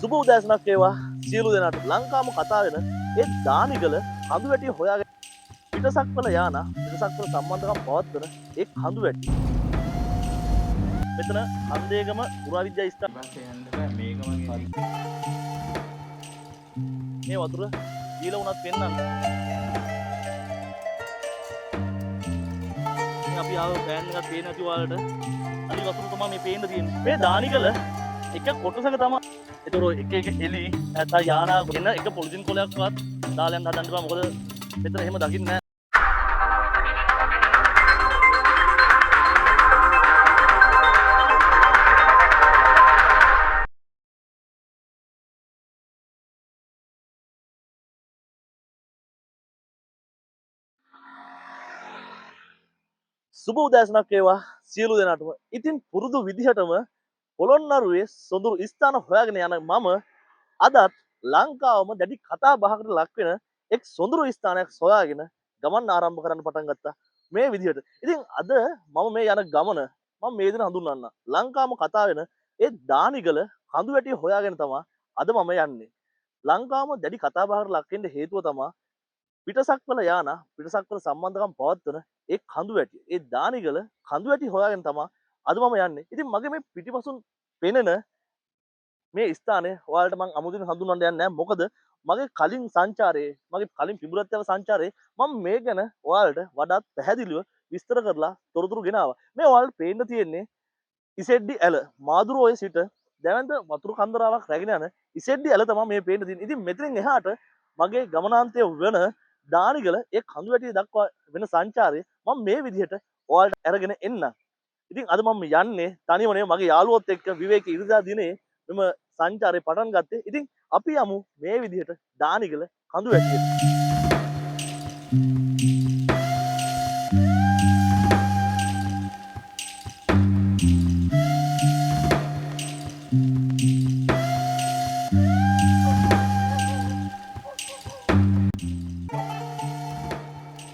සුබ උදෑසනක් වේවා සියලු දෙනාට. ලංකාවම කතා වෙන ඒ දානිගල කඳු වැටිය හොයාගෙන පිටසක්වල පිටසක්වල සම්බන්ධකම් පවත්වන ඒ කඳු වැටි. මෙතන හන්දේගම පුරාවිද්‍යා ස්ථානයේ මේ වතුර දීලා වුණත් පෙන්නන්න. මේ අපි ආව පෑන් එකක් පේන්නේ නැති ඔයාලට. අනිත් වතුර තමයි මේ පේන්න තියෙන්නේ. මේ දානිගල එක කොටසක තමයි. ඒතර එක එලි නැත්නම් යානා එන එක පොලිතින් කොලයක්වත් දාලා යන්න හදන්න බෑ. මොකද මෙතන එහෙම දකින්නේ නැහැ. සුබ උදෑසනක් වේවා සියලු දෙනාටම. ඉතින් පුරුදු විදිහටම පොළොන්නරුවේ සොඳුරු ස්ථාන හොයාගෙන යන මම අදත් ලංකාවම දැඩි කතා බහකට ලක් වෙන එක් සොඳුරු ස්ථානයක් සොයාගෙන ගමන් ආරම්භ කරන්න පටන් ගත්තා මේ විදිහට. ඉතින් අද මම මේ යන ගමන මම මේ දින හඳුන්වන්න. ලංකාවම කතා වෙන ඒ දානිගල කඳු වැටිය හොයාගෙන තමයි අද මම යන්නේ. ලංකාවම දැඩි කතා බහකට ලක් වෙන්න හේතුව තමයි පිටසක්වල පිටසක්වල සම්බන්ධකම් පවත්වන ඒ කඳු වැටිය. ඒ දානිගල කඳු වැටි හොයාගෙන තමයි අද මම යන්නේ. ඉතින් මගේ මේ පිටිපසුන් පෙනෙන මේ ස්ථානය ඔයාලට මම අමුතුවෙන් හඳුන්වන්න යන්නේ නැහැ. මොකද මගේ කලින් සංචාරයේ මගේ කලින් පිඹුරත්යව සංචාරයේ මම මේ ගැන ඔයාලට වඩාත් පැහැදිලිව විස්තර කරලා තොරතුරු ගෙනාවා. මේ ඔයාලට පේන්න තියෙන්නේ ඉසෙඩ්ඩි ඇල මාදුරුවේ සිට දැවැන්ත වතුරු කන්දරාවක් රැගෙන යන ඉසෙඩ්ඩි ඇල තමයි මේ පේන්න තියෙන්නේ. ඉතින් මෙතනින් එහාට මගේ ගමනාන්තය වෙන දානිගල ඒ කඳු වැටිය දක්වා වෙන සංචාරය මම මේ විදිහට ඔයාලට අරගෙන එන්න. ඉතින් අද මම යන්නේ තනියම නෙවෙයි මගේ යාළුවොත් එක්ක විවේක ඉරිදා දිනේ මෙම සංචාරය පටන් ගත්තේ. ඉතින් අපි යමු මේ විදිහට දානිගල කඳු වැටියට.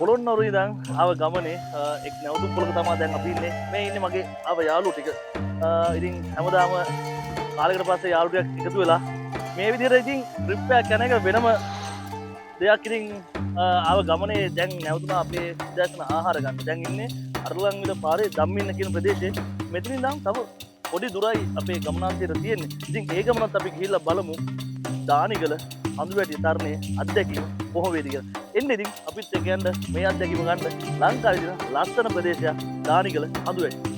පොළොන්නරුවේ ඉඳන් ආව ගමනේ එක් නැවතුම් පොලක තමයි දැන් අපි ඉන්නේ. මේ ඉන්නේ මගේ ආව යාළුවෝ ටික. ඉතින් හැමදාම කාලයකට පස්සේ යාළුවෝ ටික එකතු වෙලා මේ විදිහට ඉතින් ට්‍රිප් එකක් යන එක වෙනම දෙයක්. ඉතින් ආව ගමනේ දැන් නැවතුණා අපේ උදෑසන ආහාර ගන්න. දැන් ඉන්නේ අරලංවිල පාරේ ධම්මින්න කියන ප්‍රදේශයේ. මෙතනින් ඉඳන් තව පොඩි දුරයි අපේ ගමනාන්තයට තියෙන්නේ. ඉතින් ඒ ගමනත් අපි ගිහිල්ලා බලමු දානිගල කඳු වැටිය තරණයේ අත්දැකීම කොහොම වේද කියලා. එන්න ඉතින් අපිත් එක්ක යන්න මේ අත්දැකීම ගන්න ලංකාවේ තියෙන ලස්සන ප්‍රදේශයක් දානිගල කඳු වැටි.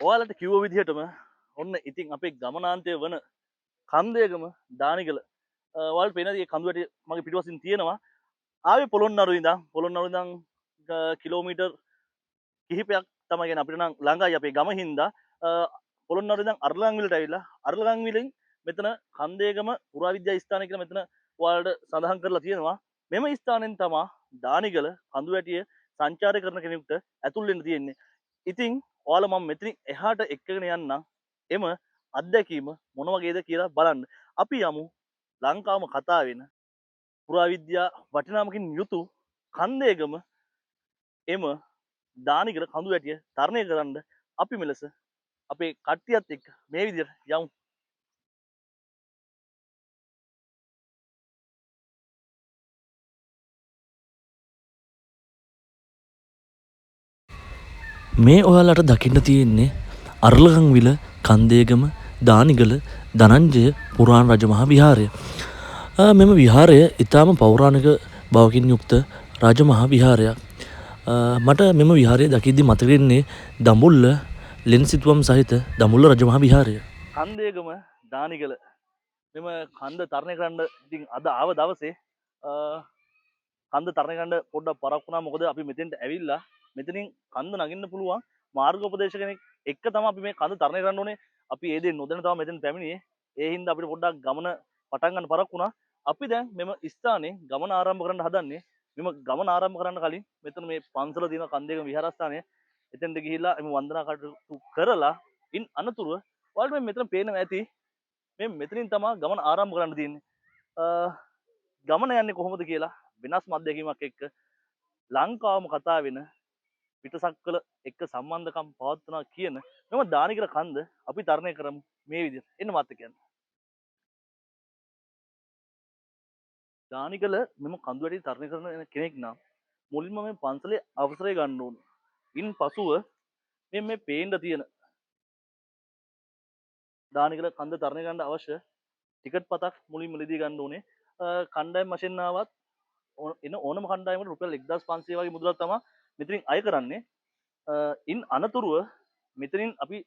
ඔයාලට කිව්ව විදිහටම ඔන්න ඉතින් අපේ ගමනාන්තය වන කන්දේගම දානිගල ඔයාලට පේනද මේ කඳු වැටි මගේ පිටුපසින් තියෙනවා. ආවේ පොළොන්නරුවේ ඉඳන් කිලෝමීටර් කිහිපයක් තමයි කියන්නේ අපිට නම් ළඟයි අපේ ගම හින්දා. පොළොන්නරුවේ ඉඳන් අරලංවිලට ඇවිල්ලා අරලංවිලෙන් මෙතන කන්දේගම පුරාවිද්‍යා ස්ථානය කියලා මෙතන ඔයාලට සඳහන් කරලා තියෙනවා. මෙම ස්ථානෙන් තමයි දානිගල කඳු වැටිය සංචාරය කරන කෙනෙකුට ඇතුල් වෙන්න තියෙන්නේ. ඉතින් ඔයාලා මම මෙතනින් එහාට එක්කගෙන යන්න එම අත්දැකීම මොන වගේද කියලා බලන්න. අපි යමු ලංකාවම කතා වෙන පුරාවිද්‍යා වටිනාමකින් යුතු කන්දේගම එම දානිගල කඳු වැටිය තරණය කරන්න අපි මෙලෙස අපේ කට්ටියත් එක්ක මේ විදිහට යමු. මේ ඔයාලට දකින්න තියෙන්නේ අරලගංවිල කන්දේගම දානිගල ධනංජය පුරාණ රජමහා විහාරය. මෙම විහාරය ඉතාම පෞරාණික බවකින් යුක්ත රජමහා විහාරයක්. මට මෙම විහාරය දකිද්දි මතක වෙන්නේ දඹුල්ල ලෙන් සිතුවම් සහිත දඹුල්ල රජමහා විහාරය. කන්දේගම දානිගල මෙම කන්ද තරණය කරන්න ඉතින් අද ආව දවසේ කන්ද තරණය කරන්න පොඩ්ඩක් පරක් වුණා. මොකද අපි මෙතෙන්ට ඇවිල්ලා මෙතනින් කන්ද නගින්න පුළුවන් මාර්ගෝපදේශ කෙනෙක් එක්ක තමයි අපි මේ කන්ද තරණය කරන්න ඕනේ. අපි ඒ දේ නොදැන තමයි මෙතෙන් පැමිණියේ. ඒ හින්දා අපිට පොඩ්ඩක් ගමන පටන් ගන්න පරක් වුණා. අපි දැන් මෙම ස්ථානයේ ගමන ආරම්භ කරන්න හදන්නේ. මෙම ගමන ආරම්භ කරන්න කලින් මෙතන මේ පන්සල තියෙන කන්දේගම විහාරස්ථානය එතෙන්ට ගිහිල්ලා එමු වන්දනා කටයුතු කරලා ඉන් අනතුරුව ඔයාලට මෙතන පේනවා ඇති මේ මෙතනින් තමයි ගමන ආරම්භ කරන්න තියෙන්නේ. ගමන යන්නේ කොහොමද කියලා වෙනස් අත්දැකීමක් එක්ක ලංකාවම කතා වෙන පිටසක්වල එක්ක සම්බන්ධකම් පවත්වනවා කියන මෙම දානිකර කන්ද අපි තරණය කරමු මේ විදිහට. එන්න මාත් එක්ක යන්න. දානිකල මෙම කඳු වැටි තරණය කරන කෙනෙක් නම් මුලින්ම මේ පන්සලේ අවසරය ගන්න ඕන. ඉන් පසුව මේ පේන්න තියෙන දානිකල කන්ද තරණය ගන්න අවශ්‍ය ටිකට් පතක් මුලින්ම ලිදී ගන්න ඕනේ. කණ්ඩායම් වශයෙන් ආවත් එන ඕනම කණ්ඩායමකට රුපියල් 1500 වගේ මුදලක් තමයි මෙතනින් අය කරන්නේ. ඉන් අනතුරුව මෙතනින් අපි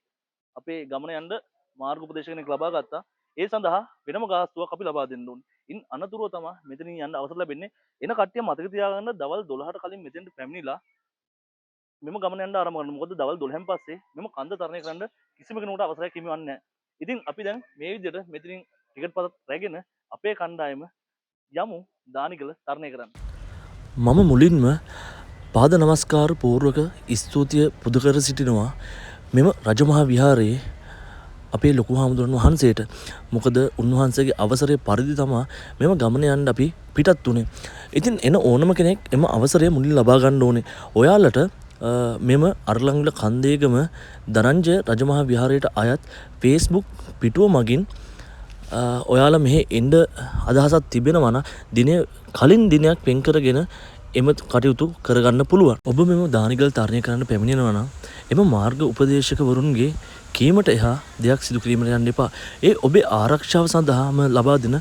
අපේ ගමන යන්න මාර්ග උපදේශ කෙනෙක් ලබා ගත්තා. ඒ සඳහා වෙනම ගාස්තුවක් අපි ලබා දෙන්න ඕනේ. ඉන් අනතුරුව තමයි මෙතනින් යන්න අවසර ලැබෙන්නේ. එන කට්ටිය මතක තියාගන්න දවල් 12ට කලින් මෙතෙන්ට පැමිණිලා මෙම ගමන යන්න ආරම්භ කරන්න. මොකද දවල් 12න් පස්සේ මෙම කන්ද තරණය කරන්න කිසිම කෙනෙකුට අවසරයක් හිමිවන්නේ නැහැ. ඉතින් අපි දැන් මේ විදිහට මෙතනින් ටිකට් පත රැගෙන අපේ කණ්ඩායම යමු දානිකල තරණය කරන්න. මම මුලින්ම පාද නමස්කාර පූර්වක ස්තුතිය පුද කර සිටිනවා මෙම රජමහා විහාරයේ අපේ ලොකු හාමුදුරන් වහන්සේට. මොකද උන්වහන්සේගේ අවසරය පරිදි තමා මෙම ගමන යන්න අපි පිටත් වුණේ. ඉතින් එන ඕනම කෙනෙක් එම අවසරය මුලින් ලබා ගන්න ඕනේ. ඔයාලට මෙම අරලංගල කන්දේගම ධනංජය රජමහා විහාරයට අයත් Facebook පිටුව මගින් ඔයාලා මෙහි එන්න අදහසක් තිබෙනවා නම් දිනය කලින් දිනයක් වෙන් කරගෙන එම කටයුතු කරගන්න පුළුවන්. ඔබ මෙම දානිගල් තරණය කරන්න පැමිණෙනවා නම් එම මාර්ග උපදේශකවරුන්ගේ කීමට එහා දෙයක් සිදු කිරීමට යන්න එපා. ඒ ඔබේ ආරක්ෂාව සඳහාම ලබා දෙන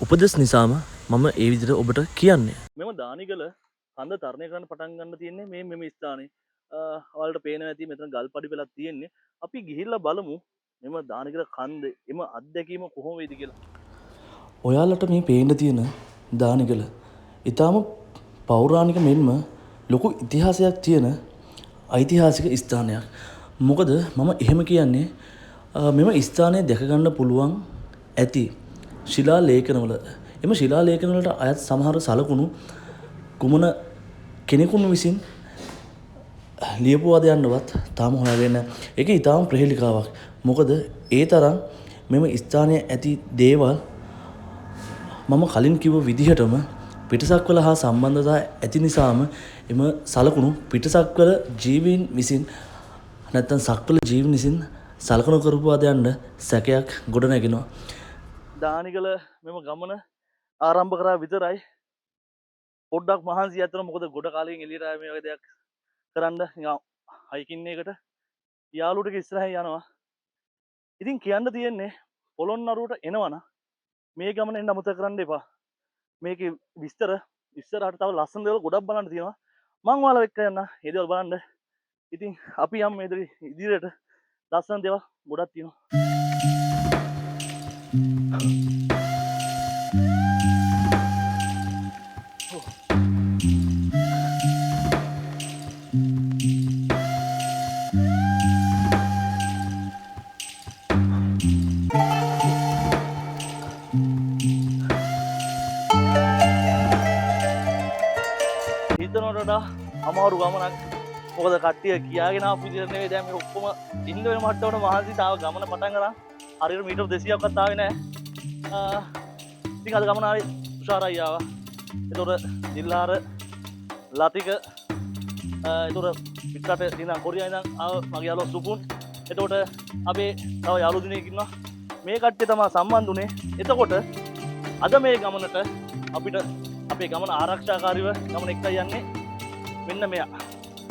උපදෙස් නිසාම මම ඒ විදිහට ඔබට කියන්නේ. මෙම දානිගල කන්ද තරණය කරන්න පටන් ගන්න තියෙන්නේ මෙම ස්ථානයේ. ඔයාලට පේනවා ඇති මෙතන ගල් පඩි පෙළක් තියෙන්නේ. අපි ගිහිල්ලා බලමු මෙම දානිගල කන්ද එම අත්දැකීම කොහොම වේද කියලා. ඔයාලට මේ පේන්න තියෙන දානිගල ඊටාම පෞරාණික මෙන්ම ලොකු ඉතිහාසයක් තියෙන ඓතිහාසික ස්ථානයක්. මොකද මම එහෙම කියන්නේ මෙම ස්ථානය දැක ගන්න පුළුවන් ඇති ශිලා ලේඛනවල එම ශිලා ලේඛනවලට අයත් සමහර සලකුණු කුමන කෙනෙකුන් විසින් ලියපුවාද යන්නවත් තාම හොයාගෙන ඒක ඊටාම ප්‍රහේලිකාවක්. මොකද ඒ තරම් මෙම ස්ථානයේ ඇති දේවල් මම කලින් කිව්ව විදිහටම පිටසක්වල හා සම්බන්ධතා ඇති නිසාම එම සලකුණු පිටසක්වල ජීවීන් විසින් නැත්තම් සක්වල ජීවීන් විසින් සලකනු කරපුවාද යන්න සැකයක් ගොඩ නැගෙනවා. දානිගල මෙම ගමන ආරම්භ කරා විතරයි පොඩ්ඩක් මහන්සි අතන. මොකද ගොඩ කාලෙකින් එළියට ආවේ මේ වගේ දෙයක් කරන්න හයිකින් එකට යාළුවට ඉස්සරහින් යනවා. ඉතින් කියන්න තියෙන්නේ පොළොන්නරුවට එනවනම් මේ ගමන එන්න අමතක කරන්න එපා. මේකේ විස්තර ඉස්සරහට තව ලස්සන දේවල් ගොඩක් බලන්න තියෙනවා. මං ඔයාලා එක්ක යන්න ඒ දේවල් බලන්න. ඉතින් අපි යම් මේ ඉදිරියට ලස්සන දේවල් ගොඩක් තියෙනවා. අමාරු ගමනක්. මොකද කට්ටිය කියාගෙන ආපු විදිහට නෙවෙයි දැන් මේ ඔක්කොම ඉන්න වෙන මට්ටමට මහන්සි තාම ගමන පටන් ගලා හරියට මීටර් 200ක්වත් ආවේ නැහැ. ඉතින් අද ගමන ආවේ තුෂාර අයියා ආවා. ඒතොර දිල්ලාර ලතික ඒතොර පිටරට ඉඳන් කොරියා ඉඳන් ආව මගේ යාළුවා සුපුන්. එතකොට අපේ තව යාළුවෝ දිනෙක ඉන්නවා. මේ කට්ටිය තමයි සම්බන්ධ උනේ. එතකොට අද මේ ගමනට අපිට අපේ ගමන ආරක්ෂාකාරීව ගමන එක්කයි යන්නේ. මෙන්න මෙයා.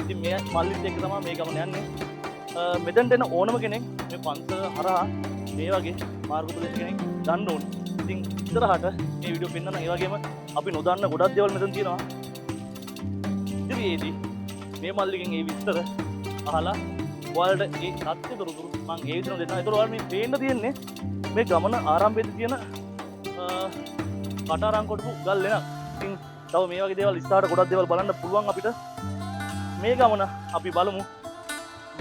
ඉතින් මේ මල්ලිත් එක්ක තමයි මේ ගමන යන්නේ. මෙතෙන්ට එන ඕනම කෙනෙක් මේ පන්සල හරහා මේ වගේ මාර්ග උපදේශ කෙනෙක් ගන්න ඕනේ. ඉතින් ඉස්සරහට මේ වීඩියෝ පෙන්නන ඒ වගේම අපි නොදන්න ගොඩක් දේවල් මෙතන තියෙනවා. ඉතින් මේ මල්ලිගෙන් මේ විස්තර අහලා ඔයාලට ඒ සත්‍ය දොරතුරු මම ඒ විදිහට දෙන්නම්. ඒතකොට ඔයාලට මේ පේන්න තියෙන්නේ මේ ගමන ආරම්භයේදී තියෙන කටාරම් කොටපු ගල් ලෙනක්. ඉතින් තව මේ වගේ දේවල් ඉස්සරහට ගොඩක් දේවල් බලන්න පුළුවන් අපිට. මේ ගමන අපි බලමු.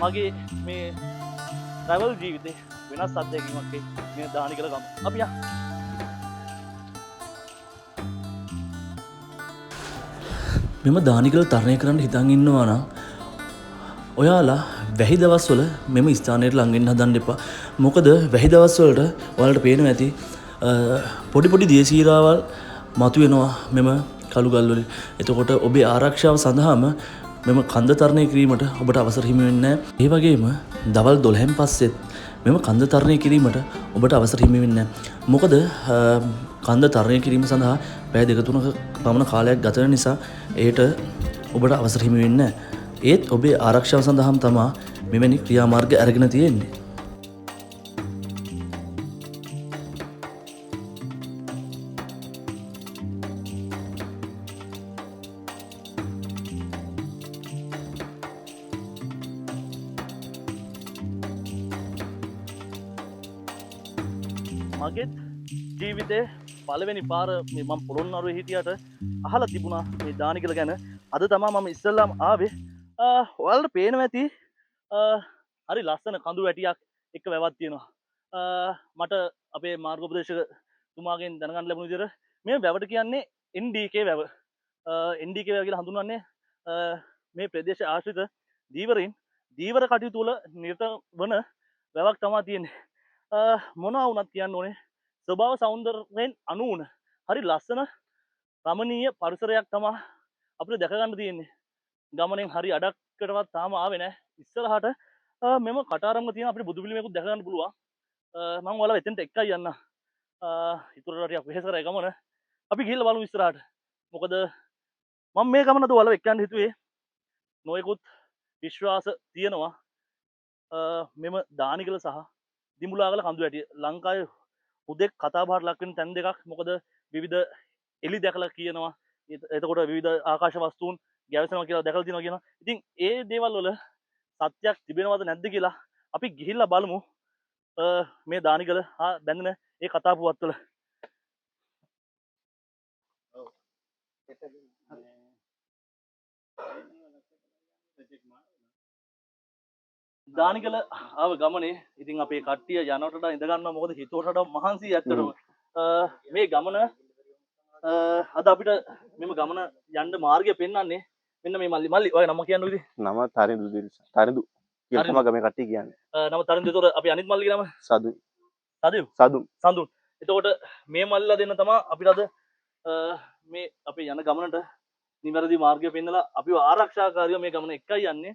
මගේ මේ ට්‍රැවල් ජීවිතේ වෙනස් අත්දැකීමක් මේ දානිකල ගම. අපි යමු. මෙම දානිකල තරණය කරන්න හිතන් ඉන්නවා නම් ඔයාලා වැහි දවස්වල මෙම ස්ථානයට ළඟින් හදන්න එපා. මොකද වැහි දවස්වලට ඔයාලට පේනවා ඇති පොඩි පොඩි දියසීරාවල් මතුවෙනවා මෙම කළුගල් වලින්. එතකොට ඔබේ ආරක්ෂාව සඳහාම මෙම කන්ද තරණය කිරීමට ඔබට අවසර හිමි වෙන්නේ නැහැ. ඒ වගේම දවල් 12න් පස්සෙත් මෙම කන්ද තරණය කිරීමට ඔබට අවසර හිමි වෙන්නේ නැහැ. මොකද කන්ද තරණය කිරීම සඳහා පැය 2-3ක පමණ කාලයක් ගත වෙන නිසා ඒට ඔබට අවසර හිමි වෙන්නේ නැහැ. ඒත් ඔබේ ආරක්ෂාව සඳහාම තමා මෙවැනි ක්‍රියාමාර්ග අරගෙන තියෙන්නේ. මගෙත් ජීවිතේ පළවෙනි පාර මේ මම පොළොන්නරුවේ හිටියට අහලා තිබුණා මේ දානිකල ගැන. අද තමයි මම ඉස්සෙල්ලාම ආවේ. ඔයාලට පේනවා ඇති හරි ලස්සන කඳු වැටියක් එක වැවක් තියෙනවා. මට අපේ මාර්ගෝපදේශක තුමාගෙන් දැනගන්න ලැබුණ විදිහට මේ වැවට කියන්නේ NDK වැව. NDK වැව කියලා හඳුන්වන්නේ මේ ප්‍රදේශ ආශ්‍රිත දීවරීන් දීවර කටයුතු වල නිරත වන වැවක් තමයි තියෙන්නේ. මොනවා වුණත් කියන්න ඕනේ ස්වභාව සෞන්දර්යයෙන් අනුවන හරි ලස්සන රමණීය පරිසරයක් තමයි අපිට දැක ගන්න තියෙන්නේ. ගමනෙන් හරි අඩක්කටවත් තාම ආවේ නැහැ. ඉස්සරහට මෙම කටාරම්ම තියෙන අපිට බුදු පිළිමයකුත් දැක ගන්න පුළුවන්. මම ඔයාලා එතනට එක්කයි යන්න. ඉතුරුට ටිකක් වෙහෙස කරයි ගමන. අපි ගිහිල්ලා බලමු ඉස්සරහට. මොකද මම මේ ගමනද ඔයාලා එක්ක යන්න හිතුවේ. නොයෙකුත් විශ්වාස තියෙනවා මෙම දානිකල සහ දිමුලාගල කඳු වැටිය ලංකාවේ හුදෙක් කතා බහට ලක් වෙන තැන් දෙකක්. මොකද විවිධ එලි දැකලා කියනවා. එතකොට විවිධ ආකාශ වස්තුන් ගැවසෙනවා කියලා දැකලා තියෙනවා කියනවා. ඉතින් ඒ දේවල් වල සත්‍යයක් තිබෙනවද නැද්ද කියලා අපි ගිහිල්ලා බලමු. මේ දානිකල හා බැඳෙන ඒ කතා පුවත් වල. දානිකල ආව ගමනේ ඉතින් අපේ කට්ටිය යනකොට වඩා ඉඳ ගන්නවා. මොකද හිතුවට වඩා මහන්සි ඇත්තටම. මේ ගමන අද අපිට මෙම ගමන යන්න මාර්ගය පෙන්වන්නේ මෙන්න මේ මල්ලි ඔය නම කියන්න ඉතින්. නම තරිඳු දිරිස. තරිඳු කියලා තමයි ගමේ කට්ටිය කියන්නේ. නම තරිඳු. ඒතකොට අපි අනිත් මල්ලිගේ නම සදු. සඳුන්. එතකොට මේ මල්ලිලා දෙන්න තමයි අපිට අද මේ අපේ යන ගමනට නිවැරදි මාර්ගය පෙන්නලා අපිව ආරක්ෂාකාරීව මේ ගමන එක්කයි යන්නේ.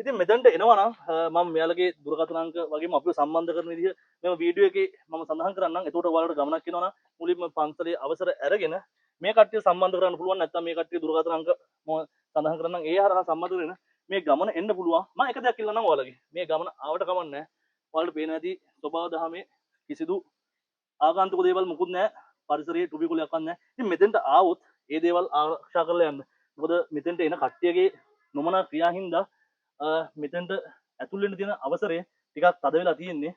ඉතින් මෙතනට එනවා නම් මම මෙයාලගේ දුරකථන අංක වගේම අපිව සම්බන්ධ කරන විදිහ මේ වීඩියෝ එකේ මම සඳහන් කරන්නම්. එතකොට ඔයාලට ගමනක් එනවා නම් මුලින්ම පන්සලේ අවසර අරගෙන මේ කට්ටිය සම්බන්ධ කරන්න පුළුවන්. නැත්නම් මේ කට්ටිය දුරකථන අංක මම සඳහන් කරන්නම්. ඒ හරහා සම්බන්ධ වෙන මේ ගමන එන්න පුළුවන්. මම එක දෙයක් ඉල්ලන්නම් ඔයාලගේ. මේ ගමන ආවට කමක් නැහැ. ඔයාලට පේන ඇති ස්වභාව දහමේ කිසිදු ආගන්තුක දේවල් මුකුත් නැහැ. පරිසරයේ ටුබිකුලයක් නැහැ. ඉතින් මෙතෙන්ට ආවොත් ඒ දේවල් ආරක්ෂා කරලා යන්න. මොකද මෙතෙන්ට එන කට්ටියගේ නොමනා ක්‍රියා හින්දා මෙතෙන්ට ඇතුල් වෙන්න තියෙන අවසරය ටිකක් තද වෙලා තියෙන්නේ.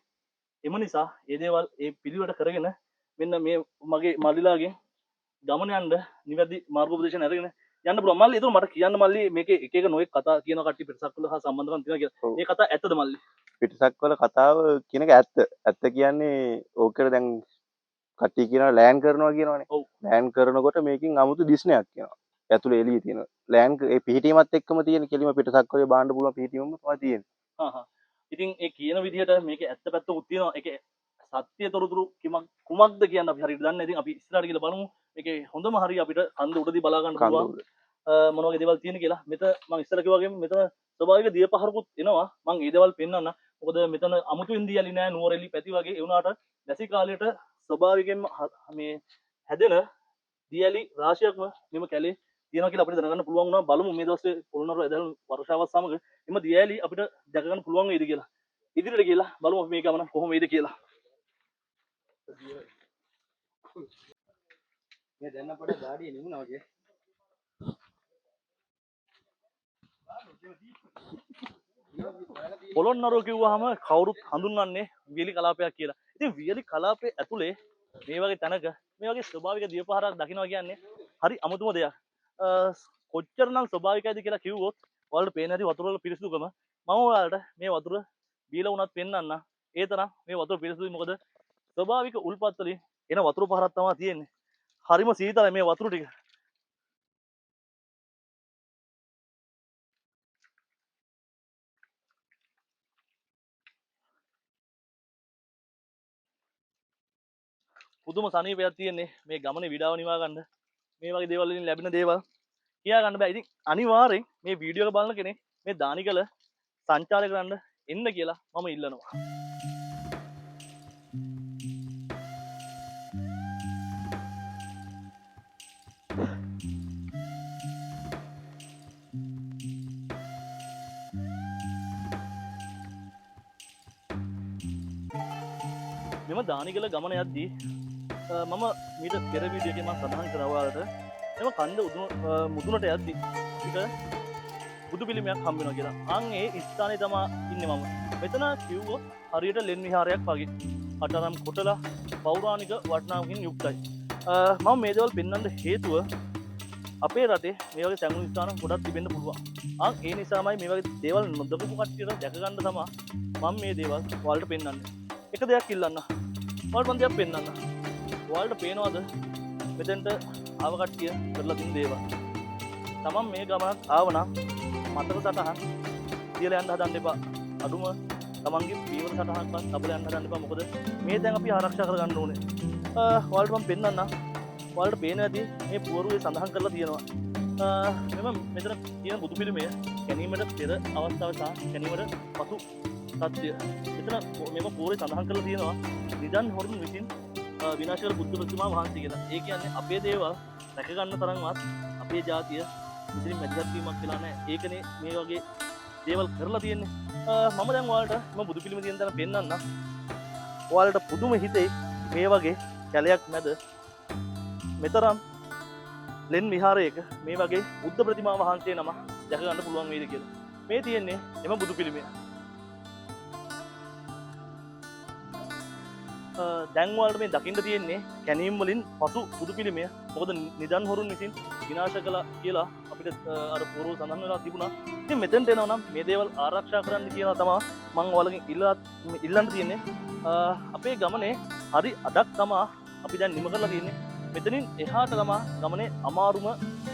එම නිසා ඒ දේවල් ඒ පිළිවෙලට කරගෙන මෙන්න මේ මගේ මල්ලිලාගෙන් ගමන යන්න නිවැරදි මාර්ගෝපදේශන අරගෙන යන්න පුළුවන්. මල්ලි ඒක මට කියන්න මල්ලි මේකේ එක එක නොයෙක් කතා කියන කට්ටිය පිටසක් වල හා සම්බන්ධකම් තියෙනවා කියලා. ඒ කතා ඇත්තද මල්ලි? පිටසක් වල කතාව කියන එක ඇත්ත. ඇත්ත කියන්නේ ඕකට දැන් කට්ටිය කියනවා ලෑන් කරනවා කියනවනේ. ඔව්. ලෑන් කරනකොට මේකෙන් 아무තු දිස්නයක් කියනවා. ඇතුලේ එළියේ තියෙන ලෑන් ඒ පිහිටීමත් එක්කම තියෙන කෙලිම පිටසක් වගේ බාන්න පුළුවන් පිහිටීමම තමයි තියෙන්නේ. ඉතින් ඒ කියන විදිහට මේකේ ඇත්ත පැත්තකුත් තියෙනවා. ඒකේ සත්‍ය තොරතුරු කුමක්ද කියන්න අපි හරියට දන්නේ. ඉතින් අපි ඉස්සරහට ගිහලා බලමු. මේකේ හොඳම හරිය අපිට කන්ද උඩදී බලා ගන්න පුළුවන්. මොන වගේ දේවල් තියෙන කියලා. මෙතන මම ඉස්සර කිව්වා වගේම මෙතන ස්වභාවික දිය පහරකුත් එනවා. මම ඒ දේවල් පෙන්වන්න. මොකද මෙතන අමුතු ඉන්දියාලි නෑ නුවරඑලි පැති වගේ ඒ වුණාට දැසි කාලයට ස්වභාවිකයෙන්ම මේ හැදෙන දියැලි රාශියක්ම මෙම කැලේ තියෙනවා කියලා අපිට දැනගන්න පුළුවන් වුණා. බලමු මේ දවස්වල පොළොන්නරුව ඇදහළු වර්ෂාවත් සමග එම දියැලි අපිට දැක ගන්න පුළුවන් වෙයිද කියලා. ඉදිරියට ගිහලා බලමු අපි මේ ගමන කොහොම වෙයිද කියලා. මේ දැන් අපිට ගාඩිය නිමුණා වගේ. පොළොන්නරුව කිව්වහම කවුරුත් හඳුන්වන්නේ වියලි කලාපයක් කියලා. ඉතින් වියලි කලාපයේ ඇතුලේ මේ වගේ තැනක මේ වගේ ස්වභාවික දියපහරක් දකිනවා කියන්නේ හරි අමුතුම දෙයක්. කොච්චරනම් ස්වභාවිකයිද කියලා කිව්වොත් ඔයාලට පේන හැටි වතුර වල පිරිසිදුකම. මම ඔයාලට මේ වතුර බීලා වුණත් පෙන්වන්න. ඒ තරම් මේ වතුර පිරිසුදුයි. මොකද ස්වභාවික උල්පත් වලින් එන වතුර පහරක් තමයි තියෙන්නේ. හරිම සීතලයි මේ වතුර ටික. පුදුම සනීපයක් තියෙන්නේ මේ ගමනේ විඩාව නිවා ගන්න. මේ වගේ දේවල් වලින් ලැබෙන දේවල් කියා ගන්න බෑ. ඉතින් අනිවාර්යෙන් මේ වීඩියෝ එක බලන කෙනෙක් මේ දානිකල සංචාරය කරන්න එන්න කියලා මම ඉල්ලනවා. මෙම දානිකල ගමන යද්දී මම මීට පෙර වීඩියෝ එකේ මම සඳහන් කරා ඔයාලට එම කන්ද මුදුනට යද්දී අපිට බුදු පිළිමයක් හම්බ වෙනවා කියලා. අන් ඒ ස්ථානයේ තමයි ඉන්නේ මම. මෙතන කිව්වොත් හරියට ලෙන් විහාරයක් වගේ. අටරම් කොටලා පෞරාණික වටිනාකමකින් යුක්තයි. මම මේ දේවල් පෙන්වන්න හේතුව අපේ රටේ මේ වගේ තැඟුණු ස්ථාන ගොඩක් තිබෙන්න පුළුවන්. ඒ නිසාමයි මේ වගේ දේවල් නොදකපු කට්ටියට දැක ගන්න තමයි මම මේ දේවල් ඔයාලට පෙන්වන්නේ. එක දෙයක් ඉල්ලන්න. ඔයාලට මම දෙයක් පෙන්වන්න. ඔයාලට පේනවද මෙතෙන්ට ආව කට්ටිය කරලා තින් දේවල්. තමන් මේ ගමනක් ආවනම් මතක සටහන් තියලා යන්න හදන්න එපා. අඩුම තමන්ගේ පීවර සටහනක්වත් තබලා යන්න හදන්න එපා. මොකද මේ දැන් අපි ආරක්ෂා කරගන්න ඕනේ. ඔයාලට මම පෙන්වන්නම්. ඔයාලට පේන ඇති මේ පුවරුවේ සඳහන් කරලා තියෙනවා. මෙම මෙතන තියෙන බුදු පිළිමය ගැනීමට පෙර අවස්ථාව සහ ගැනීමට පසු තත්ත්වය. මෙතන මෙම පුවරුවේ සඳහන් කරලා තියෙනවා නිදන් හොරුන් විසින් විනාශ කළ බුද්ධ ප්‍රතිමා වහන්සේ කියලා. ඒ කියන්නේ අපේ දේවල් රැක ගන්න තරම්වත් අපේ ජාතිය ඉතින් මැදිහත් වීමක් කියලා නැහැ. ඒකනේ මේ වගේ දේවල් කරලා තියෙන්නේ. මම දැන් ඔයාලට මම බුදු පිළිම තියෙන තැන පෙන්නන්නම්. ඔයාලට පුදුම හිතේ මේ වගේ කැලයක් මැද මෙතරම් ලෙන් විහාරයක මේ වගේ බුද්ධ ප්‍රතිමා වහන්සේ නම දැක ගන්න පුළුවන් වේද කියලා. මේ තියෙන්නේ එම බුදු පිළිමය. දැන් ඔයාලට මේ දකින්න තියෙන්නේ කැණීම් වලින් පසු බුදු පිළිමය. මොකද නිදන් හොරුන් විසින් විනාශ කළා කියලා අපිට අර පොරෝ සඳහන් වෙලා තිබුණා. ඉතින් මෙතෙන්ට එනවා නම් මේ දේවල් ආරක්ෂා කරන්න කියලා තමයි මම ඔයාලගෙන් ඉල්ලන්න තියෙන්නේ. අපේ ගමනේ හරි අඩක් තමයි අපි දැන් නිම කරලා තියෙන්නේ. මෙතනින් එහාට තමයි ගමනේ අමාරුම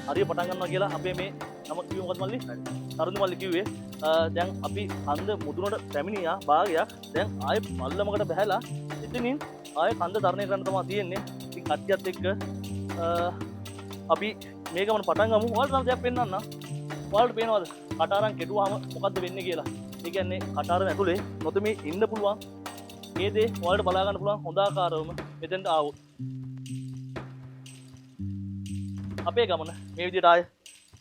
හරිය පටන් ගන්නවා කියලා අපේ මේ නම කිව්ව මොකද මල්ලි? තරුණ මල්ලි කිව්වේ. දැන් අපි කන්ද මුදුනට පැමිණියා භාගයක්. දැන් ආයෙ පල්ලමකට බහැලා එතනින් ආයෙ කන්ද තරණය කරන්න තමයි තියෙන්නේ. ඉතින් කට්ටියත් එක්ක අපි මේ ගමන පටන් ගමු. ඔයාලට නම් දෙයක් පෙන්නන්න. ඔයාලට පේනවද? කටාරම් කෙටුවාම මොකද්ද වෙන්නේ කියලා. ඒ කියන්නේ කටාරම ඇතුලේ නොතෙමී ඉන්න පුළුවන්. මේ දේ ඔයාලට බලා ගන්න පුළුවන් හොඳ ආකාරවම මෙතෙන්ට ආවොත්. අපේ ගමන මේ විදිහට ආයෙ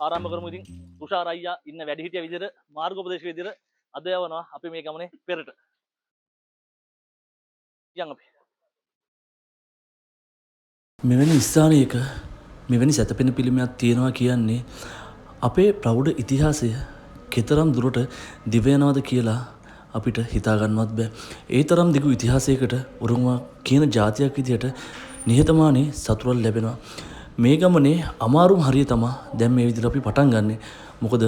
ආරම්භ කරමු. ඉතින් තුෂාර අයියා ඉන්න වැඩිහිටිය විදිහට මාර්ගෝපදේශක විදිහට අද යවනවා අපි මේ ගමනේ පෙරට. යන් අපි. මෙවැනි ස්ථානයක මෙවැනි සැතපෙන පිළිමයක් තියෙනවා කියන්නේ අපේ ප්‍රෞಢ ඉතිහාසය කෙතරම් දුරට දිව යනවද කියලා අපිට හිතාගන්නවත් බෑ. ඒ තරම් දිගු ඉතිහාසයකට උරුමක් කියන ජාතියක් විදිහට නිහතමානී සතුරක් ලැබෙනවා. මේ ගමනේ අමාරුම හරිය තමයි දැන් මේ විදිහට අපි පටන් ගන්නෙ. මොකද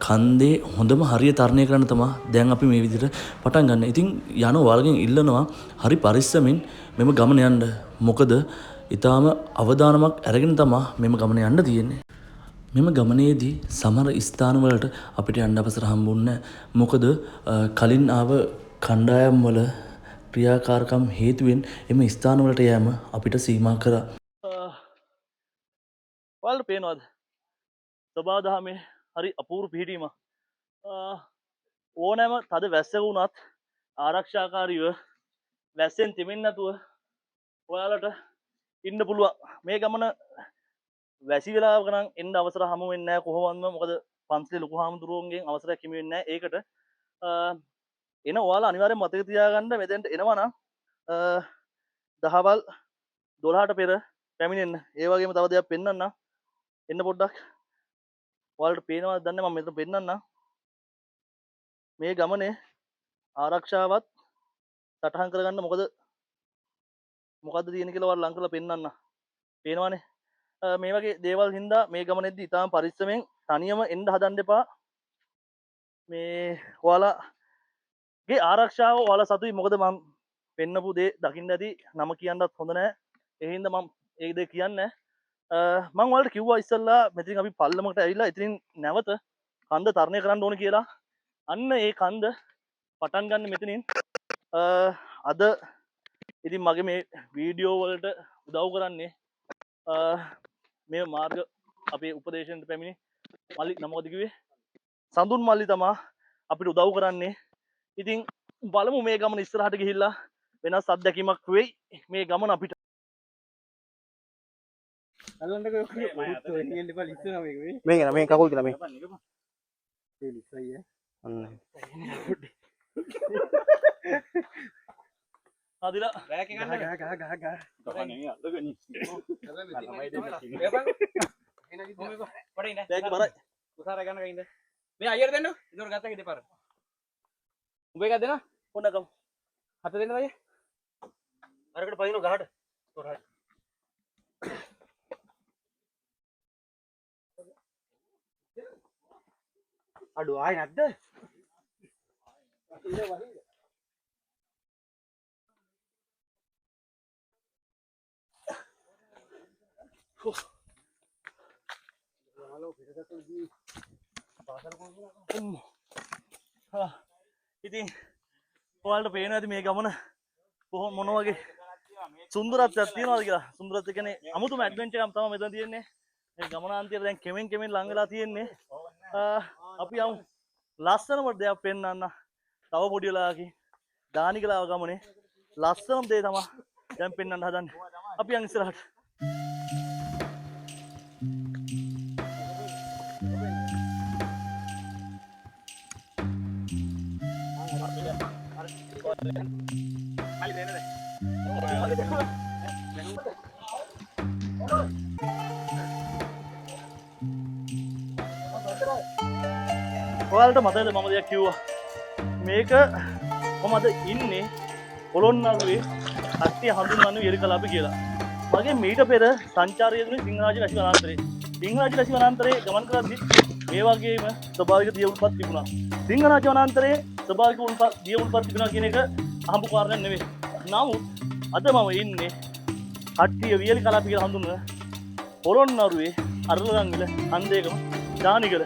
කන්දේ හොඳම හරිය තරණය කරන්න තමයි දැන් අපි මේ විදිහට පටන් ගන්න. ඉතින් යන ඔයාලගෙන් ඉල්ලනවා හරි පරිස්සමින් මෙම ගමන යන්න. මොකද ඊටාම අවදානමක් අරගෙන තමයි මෙම ගමන යන්න තියෙන්නේ. මෙම ගමනේදී සමහර ස්ථානවලට අපිට යන්න අවසර හම්බුන්නේ නැහැ. මොකද කලින් ආව කණ්ඩායම් වල ක්‍රියාකාරකම් හේතුවෙන් එම ස්ථානවලට යෑම අපිට සීමා කරා. ඔයාලට පේනවද? ස්වභාව දහමේ හරි අපූර්ව පිහිටීමක්. ඕනෑම තද වැස්සක වුණත් ආරක්ෂාකාරීව වැස්සෙන් තෙමෙන්නේ නැතුව ඔයාලට ඉන්න පුළුවන්. මේ ගමන වැසි වෙලාවක නම් එන්න අවසර හමු වෙන්නේ නැහැ කොහොමත්ම. මොකද පන්සලේ ලොකු හාමුදුරුවන්ගෙන් අවසරයක් හිමි වෙන්නේ නැහැ. ඒකට එන ඔයාලා අනිවාර්යෙන් මතක තියාගන්න මෙතෙන්ට එනවා නම් දහවල් 12ට පෙර පැමිණෙන්න. ඒ වගේම තව දෙයක් පෙන්වන්නම්. එන්න පොඩ්ඩක්. ඔයාලට පේනවද දන්නේ මම මෙතන පෙන්වන්නම්. මේ ගමනේ ආරක්ෂාවත් සටහන් කරගන්න මොකද්ද තියෙන කියලා ඔයාලා ලං කරලා පෙන්වන්න. පේනවනේ. මේ වගේ දේවල් හින්දා මේ ගමනේදී ඉතාම පරිස්සමෙන් තනියම එන්න හදන්න එපා. මේ ඔයාලගේ ගේ ආරක්ෂාව ඔයාලා සතුයි. මොකද මම පෙන්නපු දේ දකින්න ඇති නම කියන්නත් හොඳ නැහැ. ඒ හින්දා මම ඒ දේ කියන්නේ නැහැ. මම ඔයාලට කිව්වා ඉස්සෙල්ලා මෙතනින් අපි පල්ලමකට ඇවිල්ලා ඉතින් නැවත කන්ද තරණය කරන්න ඕන කියලා. අන්න ඒ කන්ද පටන් ගන්න මෙතනින්. අද ඉතින් මගේ මේ වීඩියෝ වලට උදව් කරන්නේ මේ මාර්ග අපේ උපදේශනයට පැමිණි මල්ලි නමකද කිව්වේ සඳුන් මල්ලි තමා අපිට උදව් කරන්නේ. ඉතින් බලමු මේ ගමන ඉස්සරහට ගිහිල්ලා වෙනස් අත්දැකීමක් වෙයි මේ ගමන අපිට. මේ කකුල් කියලා මේ අන්න ආදිලා මේ අයියට දෙන්න. ඉදොර ගත්තා ඉතින් පාර. උඹ එකක් දෙන්න. පොඩ්ඩක් හත දෙන්න අයිය. අරකට පදින ගහට. තොරයි. අඩු ආයි නැද්ද? ඉතින් ඔයාලට පේනවා ඇති මේ ගමන කොහොම මොන වගේ සුන්දරත්වයක් තියෙනවද කියලා. සුන්දරත්වය කියන්නේ අමුතුම ඇඩ්වෙන්චර් එකක් තමයි මෙතන තියෙන්නේ. මේ ගමනාන්තයට දැන් කෙමෙන් ලං වෙලා තියෙන්නේ. අපි යමු ලස්සනම දෙයක් පෙන්වන්න. තව පොඩි වෙලාවකින් දානිකලාව ගමනේ ලස්සනම දේ තමයි දැන් පෙන්වන්න හදන්නේ. අපි යන් ඉස්සරහට. ඔයාලට මතකද මම දෙයක් කිව්වා මේක මම අද ඉන්නේ පොළොන්නරුවේ කට්ටිය හඳුන්වන්නේ විරකලාප කියලා. මගේ මීට පෙර සංචාරය දුන්නේ සිංහරාජ වැසි වනාන්තරේ. සිංහරාජ වැසි වනාන්තරේ ගමන් කරද්දි මේ වගේම ස්වභාවික දිය උල්පත් තිබුණා. සිංහරාජ වනාන්තරේ ස්වභාවික දිය උල්පත් තිබුණා කියන එක අහඹු කාරණයක් නෙවෙයි. නමුත් අද මම ඉන්නේ කට්ටිය වියලි කලාප කියලා හඳුන්වන පොළොන්නරුවේ අරලගංගිල හන්දේගම දානිගල.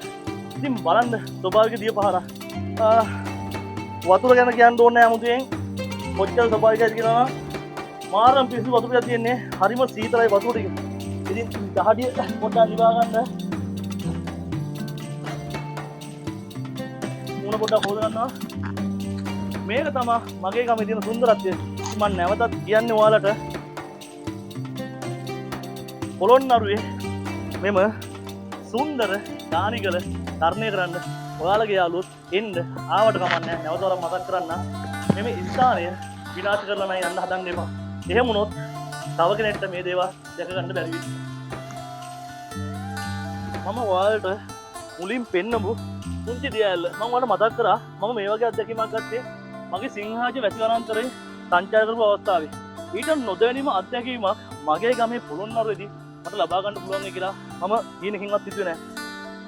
ඉතින් බලන්න ස්වභාවික දිය පහරක්. වතුර ගැන කියන්න ඕනේ නැහැ 아무තෙන්. කොච්චර ස්වභාවිකයිද කියනවා මාරම් පිසු වතුර ටිකක් තියෙන්නේ. හරිම සීතලයි වතුර ටික. ඉතින් දහඩිය පොඩ්ඩක් නිවා ගන්න. මුණ පොඩ්ඩක් හොද ගන්නවා. මේක තමයි මගේ ගමේ තියෙන සුන්දරත්වය. මම නැවතත් කියන්නේ ඔයාලට පොළොන්නරුවේ මෙම සුන්දර දානිගල තරණය කරන්න ඔයාලගේ යාළුවොත් එන්න ආවට කමන්නේ නැවත වරක් මතක් කරන්න මෙම ස්ථානය විනාශ කරලා නම් යන්න හදන්න එපා. එහෙම වුණොත් තව කෙනෙක්ට මේ දේවල් දැක ගන්න බැරි වෙයි. මම ඔයාලට මුලින් පෙන්නපු පුංචි දියැල්ල මම ඔයාලට මතක් කරා මම මේ වගේ අත්දැකීමක් ගත්තේ මගේ සිංහරාජ වැසි වනාන්තරේ සංචාර කරපු අවස්ථාවේ. ඊට නොදැනීම අත්දැකීමක් මගේ ගමේ පොළොන්නරුවේදී මට ලබා ගන්න පුළුවන් කියලා මම හීනකින්වත් හිතුවේ නැහැ.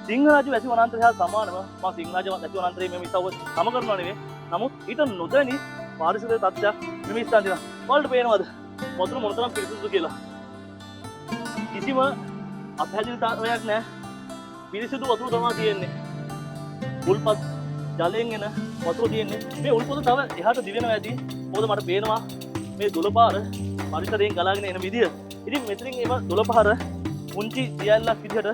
සිංහරාජ වැසි වනාන්තරය හා සමානව මම සිංහරාජ වැසි වනාන්තරයේ මේ ඉස්සව සම කරනවා නෙවෙයි. නමුත් ඊට නොදැනි පාරිසරික තත්ත්වයක් මේ ස්ථාන තියෙනවා. ඔයාලට පේනවද? වතුර මොනතරම් පිරිසිදුද කියලා. කිසිම අපහැදිලිතාවයක් නැහැ. පිරිසිදු වතුර තමයි තියෙන්නේ. උල්පත් ජලයෙන් එන වතුර තියෙන්නේ. මේ උල්පත තව එහාට දිවෙනවා ඇති. මොකද මට පේනවා මේ දොළපාර පරිසරයෙන් ගලාගෙන එන විදිය. ඉතින් මෙතනින් එම දොළපාර පුංචි දියැලක් විදිහට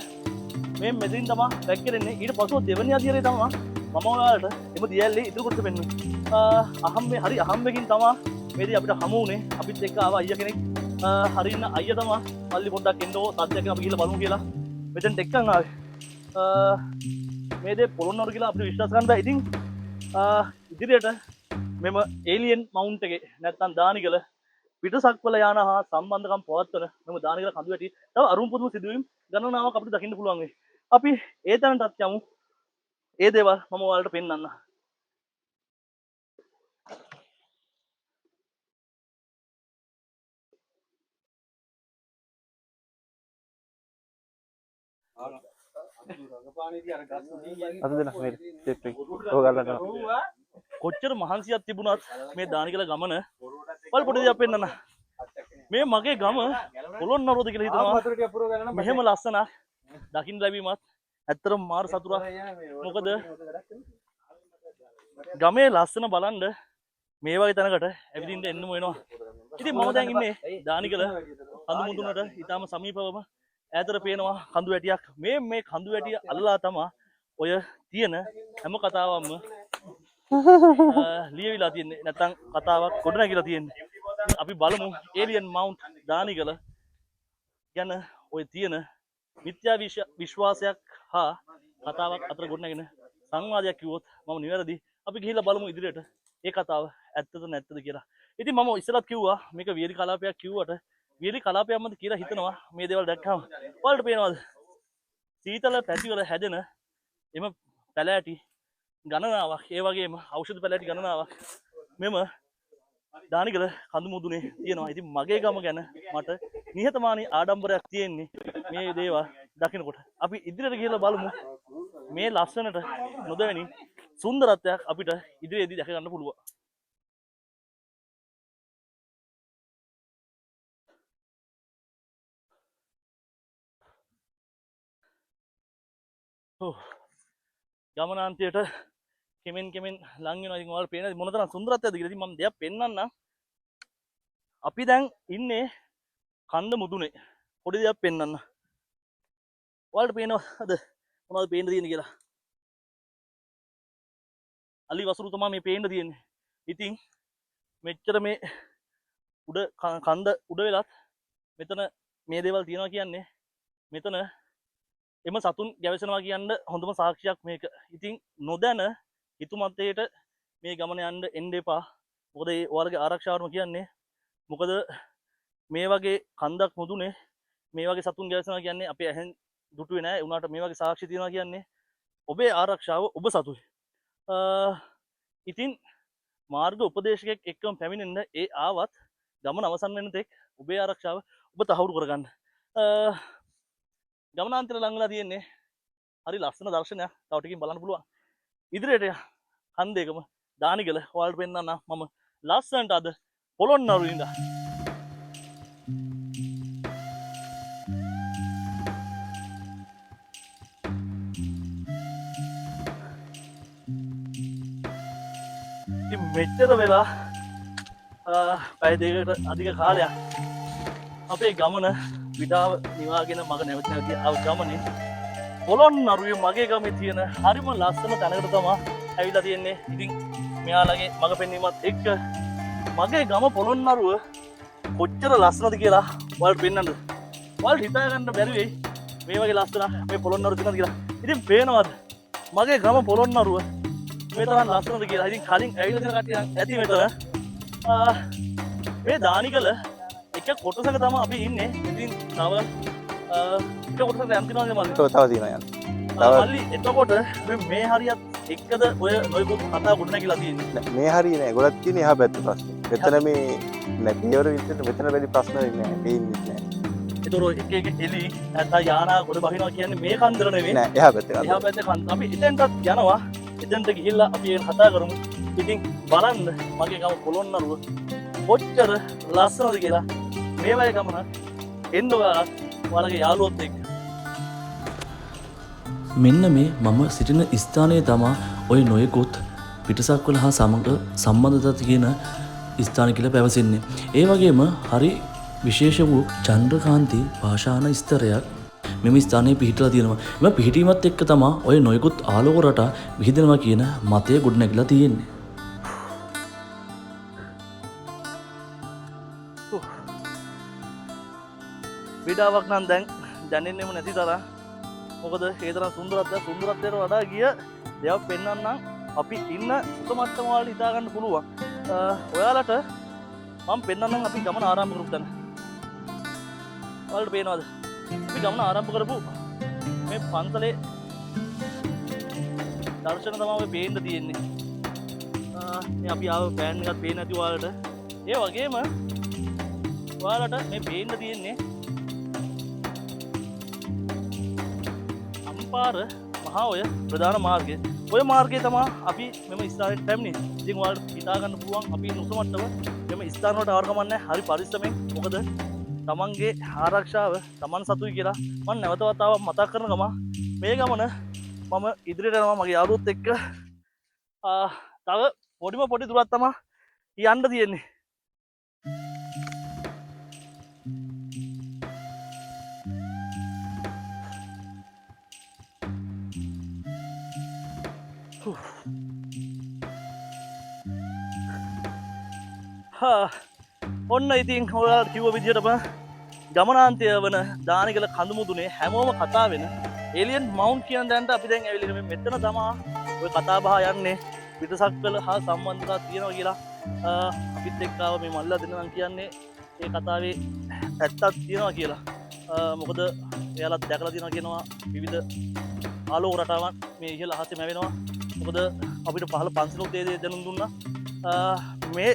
මේ මෙතනින් තමයි දැක්කෙන්නේ. ඊට පස්ව දෙවෙනි අදියරේ තමයි මම ඔයාලට එම දියැලේ ඉදිරි කොටස පෙන්වන්නේ. හරි අහම්බකින් තමයි මේදී අපිට හමු වුණේ. අපිත් එක්ක ආවා අයියා කෙනෙක්. හරින්න අයියා තමයි මල්ලි පොඩ්ඩක් එන්නෝ සද්දයක් අපි ගිහලා බලමු කියලා මෙතෙන්ට එක්කන් ආවේ. මේ දේ පොළොන්නරු කියලා අපිට විශ්වාස කරන්න බෑ. ඉතින් ඉදිරියට මෙම ඒලියන් මවුන්ට් එකේ නැත්තම් දානිගල පිටසක්වල යාන හා සම්බන්ධකම් පවත්වන මෙම දානිගල කඳු වැටි තව අරුම් පුදුම සිදුවීම් ගණනාවක් අපිට දකින්න පුළුවන් වෙයි. අපි ඒ තැනටත් යමු. ඒ දේවල් මම ඔයාලට පෙන්වන්න. අද දෙන්න මේ ටෙප් එක. ඔය ගල්ලා ගන්න. කොච්චර මහන්සියක් තිබුණත් මේ දානිකල ගමන වල පොඩි දෙයක් පෙන්නන්න. මේ මගේ ගම පොළොන්නරුවද කියලා හිතනවා. මෙහෙම ලස්සනක් දකින්න ලැබීමත් ඇත්තටම මාර සතුටක්. මොකද ගමේ ලස්සන බලන්න මේ වගේ තැනකට ඇවිදින්න එන්නම වෙනවා. ඉතින් මම දැන් ඉන්නේ දානිකල කඳු මුදුනට ඊටාම සමීපවම ඈතට පේනවා කඳු වැටියක්. මේ කඳු වැටිය අල්ලලා තමයි ඔය තියෙන හැම කතාවක්ම ලියවිලා තියෙන්නේ. නැත්තම් කතාවක් ගොඩනැගිලා තියෙන්නේ. අපි බලමු ඒලියන් මවුන්ට් දානිකල ගැන ඔය තියෙන මිත්‍යා විශ්වාසයක් හා කතාවක් අතර ගොඩනැගෙන සංවාදයක් කිව්වොත් මම නිවැරදි. අපි ගිහිල්ලා බලමු ඉදිරියට ඒ කතාව ඇත්තද නැත්තද කියලා. ඉතින් මම ඉස්සරත් කිව්වා මේක වියලි කලාපයක් කිව්වට වියලි කලාපයක්මද කියලා හිතනවා මේ දේවල් දැක්කම. ඔයාලට පේනවද? සීතල පැතිවල හැදෙන එම පැලෑටි ගණනාවක්, ඒ වගේම ඖෂධ පැලෑටි ගණනාවක් මෙම දානිකල කඳු මුදුනේ තියෙනවා. ඉතින් මගේ ගම ගැන මට නිහතමානී ආඩම්බරයක් තියෙන්නේ මේ දේවල් දකිනකොට. අපි ඉදිරියට ගිහලා බලමු මේ ලස්සනට නොදැවෙනි සුන්දරත්වයක් අපිට ඉදිරියේදී දැක ගන්න පුළුවන්. ගමනාන්තයට කෙමෙන් ලං වෙනවා. ඉතින් ඔයාලට පේනද මොනතරම් සුන්දරත්වයක්ද කියලා. ඉතින් මම දෙයක් පෙන්නන්නම්. අපි දැන් ඉන්නේ කන්ද මුදුනේ. පොඩි දෙයක් පෙන්නන්න. ඔයාලට පේනවද මොනවද පේන්න තියෙන්නේ කියලා? අලි වසුරු තමයි මේ පේන්න තියෙන්නේ. ඉතින් මෙච්චර මේ උඩ කන්ද උඩ වෙලත් මෙතන මේ දේවල් තියෙනවා කියන්නේ මෙතන එම සතුන් ගැවසෙනවා කියන්න හොඳම සාක්ෂියක් මේක. ඉතින් නොදැන හිතුමතේට මේ ගමන යන්න එන්න එපා. මොකද ඒ ඔයාලගේ ආරක්ෂාවම කියන්නේ. මොකද මේ වගේ කන්දක් මුදුනේ මේ වගේ සතුන් ගැවසෙනවා කියන්නේ අපේ ඇහෙන් දුටුවේ නෑ. ඒ උනාට මේ වගේ සාක්ෂි තියෙනවා කියන්නේ ඔබේ ආරක්ෂාව ඔබ සතුයි. ඉතින් මාර්ග උපදේශකයෙක් එක්කම පැමිණෙන්න ඒ ආවත් ගමන අවසන් වෙන තෙක් ඔබේ ආරක්ෂාව ඔබ තහවුරු කරගන්න. ගමනාන්තර ලංගලා තියෙන්නේ හරි ලස්සන දර්ශනයක්. තව ටිකකින් බලන්න පුළුවන්. ඉදිරියට කන්දේකම දානිකල ඔයාලට පෙන්නන්න මම ලස්සනට අද පොළොන්නරුවේ ඉඳලා. ඉතින් මෙච්චර වෙලා පැය දෙකකට අධික කාලයක් අපේ ගමන විඩාව නිවාගෙන මග නැවත ආව ගමනේ පොළොන්නරුවේ මගේ ගමේ තියෙන හරිම ලස්සන තැනකට තමයි ඇවිල්ලා තියෙන්නේ. ඉතින් මෙයාලගේ මග පෙන්වීමත් එක්ක මගේ ගම පොළොන්නරුව කොච්චර ලස්සනද කියලා ඔයාලට පෙන්නන්නද? ඔයාලට හිතා ගන්න බැරි වෙයි මේ වගේ ලස්සන මේ පොළොන්නරුව තියෙනවද කියලා. ඉතින් පේනවද මගේ ගම පොළොන්නරුව මේ තරම් ලස්සනද කියලා. ඉතින් කලින් ඇවිල්ලා තියෙන කට්ටිය ඇති මෙතන මේ දානිකල එක කොටසක තමයි අපි ඉන්නේ. ඉතින් තව එක කොටසක් යම් තියනවාද මල්ලි? තව තියෙනවා යන්න. මල්ලි එතකොට මේ හරියත් එක්කද ඔය නොයෙකුත් කතා ගොඩනැගිලා තියෙන්නේ? මේ හරිය නෑ. ගොඩක් තියෙන්නේ එහා පැත්ත ප්‍රශ්න. මෙතන මේ නැතිවර විදිහට මෙතන වැඩි ප්‍රශ්න නෑ. පේන්නේ නෑ. ඒතර එක එලි නැත්නම් යානා ගොඩ බහිනවා කියන්නේ මේ කන්දර නෙවෙයි. නෑ එහා පැත්තේ. එහා පැත්තේ කන්ද. අපි එතෙන්ටත් යනවා. එතෙන්ට ගිහිල්ලා අපි ඒක කතා කරමු. ඉතින් බලන්න මගේ ගම පොළොන්නරුව කොච්චර ලස්සනද කියලා. මේ වගේ ගමනක් එන්න ඔයාලගේ යාළුවොත් එක්ක. මෙන්න මේ මම සිටින ස්ථානයේ තමා ඔය නොයෙකුත් පිටසක්වල හා සමග සම්බන්ධතා තියෙන ස්ථාන කියලා පැවසෙන්නේ. ඒ වගේම හරි විශේෂ වූ චන්ද්‍රකාන්ති භාෂාන ස්තරයක් මෙම ස්ථානයේ පිහිටලා තියෙනවා. එම පිහිටීමත් එක්ක තමා ඔය නොයෙකුත් ආලෝක රටා විහිදෙනවා කියන මතය ගොඩනැගිලා තියෙන්නේ. විඩාවක් නම් දැන් දැනෙන්නෙම නැති තරම්. මොකද ඒ තරම් සුන්දරත්වයට වඩා ගිය දේවල් පෙන්වන්නම්. අපි ඉන්න සුත මට්ටම වල හිතා ගන්න පුළුවන්. ඔයාලට මම පෙන්වන්නම් අපි ගමන ආරම්භ කරපු තැන. ඔයාලට පේනවද? අපි ගමන ආරම්භ කරපු මේ පන්සලේ දර්ශන තමයි ඔය පේන්න තියෙන්නේ. මේ අපි ආව පෑන් එකක් පේන්නේ නැති ඔයාලට. ඒ වගේම ඔයාලට මේ පේන්න තියෙන්නේ අම්පාර මහා ඔය ප්‍රධාන මාර්ගය. ඔය මාර්ගය තමයි අපි මෙම ස්ථානයට පැමිණි. ඉතින් ඔයාලට හිතා ගන්න පුළුවන් අපි නුසුමට්ටම මෙම ස්ථාන වලට ආවර්ගමන්නේ හරි පරිස්සමෙන්. මොකද තමන්ගේ ආරක්ෂාව තමන් සතුයි කියලා මම නැවත වතාවක් මතක් කරන ගම මේ ගමන මම ඉදිරියට යනවා මගේ යාළුවොත් එක්ක. තව පොඩි දුරක් තමයි යන්න තියෙන්නේ. ඔන්න ඉතින් ඔයාලට කිව්ව විදිහටම ගමනාන්තය වන දානිගල කඳුමුදුනේ හැමෝම කතා වෙන එලියන් මවුන්ට් කියන තැනට අපි දැන් ඇවිල්ලා මෙතන තමයි ඔය කතා බහ යන්නේ පිටසක්වල හා සම්බන්ධතා තියෙනවා කියලා අපිත් එක්ක ආව මේ මල්ලා දෙන්නම් කියන්නේ ඒ කතාවේ ඇත්තක් තියෙනවා කියලා. මොකද එයාලත් දැකලා තියෙනවා කියනවා විවිධ ආලෝක රටාවන් මේ ඉහළ අහසේ මැවෙනවා. මොකද අපිට පහළ පන්සලුත් ඒ දේ දැනුම් දුන්නා. මේ